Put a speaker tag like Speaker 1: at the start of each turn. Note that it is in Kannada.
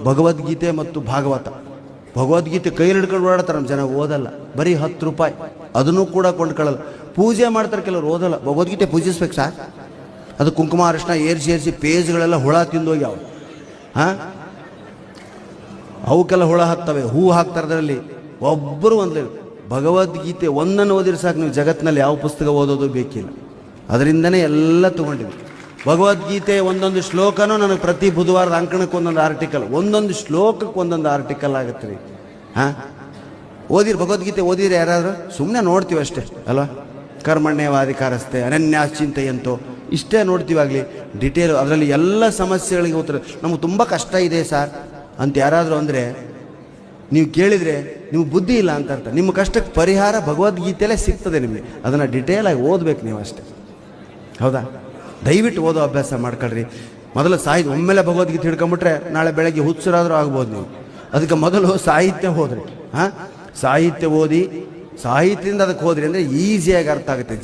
Speaker 1: ಭಗವದ್ಗೀತೆ ಮತ್ತು ಭಾಗವತ. ಭಗವದ್ಗೀತೆ ಕೈಯಲ್ಲಿ ಹಿಡ್ಕೊಂಡು ಓಡಾಡ್ತಾರೆ, ನಮ್ಮ ಜನ ಓದಲ್ಲ. ಬರೀ 10 ರೂಪಾಯಿ, ಅದನ್ನು ಕೂಡ ಕೊಂಡ್ಕೊಳ್ಳಲ್ಲ. ಪೂಜೆ ಮಾಡ್ತಾರೆ, ಕೆಲವರು ಓದಲ್ಲ. ಭಗವದ್ಗೀತೆ ಪೂಜಿಸ್ಬೇಕು ಸಾರ್, ಅದು ಕುಂಕುಮ ಅರಿಶಿನ ಏರಿಸಿ ಪೇಜ್ಗಳೆಲ್ಲ ಹುಳ ತಿಂದೋಗಿ ಅವು ಅವಕ್ಕೆಲ್ಲ ಹುಳ ಹಾಕ್ತವೆ. ಹೂ ಹಾಕ್ತಾರೆ ಅದರಲ್ಲಿ. ಒಬ್ಬರು ಒಂದೇ ಭಗವದ್ಗೀತೆ ಒಂದನ್ನು ಓದಿದ್ರೆ ಸಾಕು, ನೀವು ಜಗತ್ತಿನಲ್ಲಿ ಯಾವ ಪುಸ್ತಕ ಓದೋದು ಬೇಕಿಲ್ಲ. ಅದರಿಂದನೇ ಎಲ್ಲ ತೊಗೊಂಡಿದ್ವಿ. ಭಗವದ್ಗೀತೆ ಒಂದೊಂದು ಶ್ಲೋಕನೂ ನನಗೆ ಪ್ರತಿ ಬುಧವಾರದ ಅಂಕಣಕ್ಕೆ ಒಂದೊಂದು ಆರ್ಟಿಕಲ್, ಒಂದೊಂದು ಶ್ಲೋಕಕ್ಕೆ ಒಂದೊಂದು ಆರ್ಟಿಕಲ್ ಆಗುತ್ತೆ ರೀ. ಓದಿರಿ ಭಗವದ್ಗೀತೆ ಓದಿರಿ ಯಾರಾದರೂ? ಸುಮ್ಮನೆ ನೋಡ್ತೀವಿ ಅಷ್ಟೇ ಅಲ್ವಾ? ಕರ್ಮಣ್ಯವಾಧಿಕಾರಸ್ಥೆ ಅನನ್ಯಾಶ್ಚಿಂತೆಯಂತೋ ಇಷ್ಟೇ ನೋಡ್ತೀವಾಗಲಿ. ಡಿಟೇಲ್ ಅದರಲ್ಲಿ ಎಲ್ಲ ಸಮಸ್ಯೆಗಳಿಗೆ ಉತ್ತರ. ನಮಗೆ ತುಂಬ ಕಷ್ಟ ಇದೆ ಸರ್ ಅಂತ ಯಾರಾದರೂ ಅಂದರೆ ನೀವು ಕೇಳಿದರೆ ನಿಮ್ಗೆ ಬುದ್ಧಿ ಇಲ್ಲ ಅಂತ ಅರ್ಥ. ನಿಮ್ಮ ಕಷ್ಟಕ್ಕೆ ಪರಿಹಾರ ಭಗವದ್ಗೀತೆಯಲ್ಲೇ ಸಿಗ್ತದೆ ನಿಮಗೆ. ಅದನ್ನು ಡಿಟೇಲಾಗಿ ಓದಬೇಕು ನೀವು ಅಷ್ಟೇ, ಹೌದಾ? ದಯವಿಟ್ಟು ಓದೋ ಅಭ್ಯಾಸ ಮಾಡ್ಕೊಳ್ರಿ. ಮೊದಲು ಒಮ್ಮೆಲೆ ಭಗವದ್ಗೀತೆ ಹಿಡ್ಕೊಂಬಿಟ್ರೆ ನಾಳೆ ಬೆಳಗ್ಗೆ ಹುಚ್ಚರಾದರೂ ಆಗ್ಬೋದು ನೀವು. ಅದಕ್ಕೆ ಮೊದಲು ಸಾಹಿತ್ಯ ಓದ್ರಿ. ಸಾಹಿತ್ಯ ಓದಿ, ಸಾಹಿತ್ಯದಿಂದ ಅದಕ್ಕೆ ಹೋದ್ರಿ ಅಂದರೆ ಈಸಿಯಾಗಿ ಅರ್ಥ ಆಗುತ್ತೆ.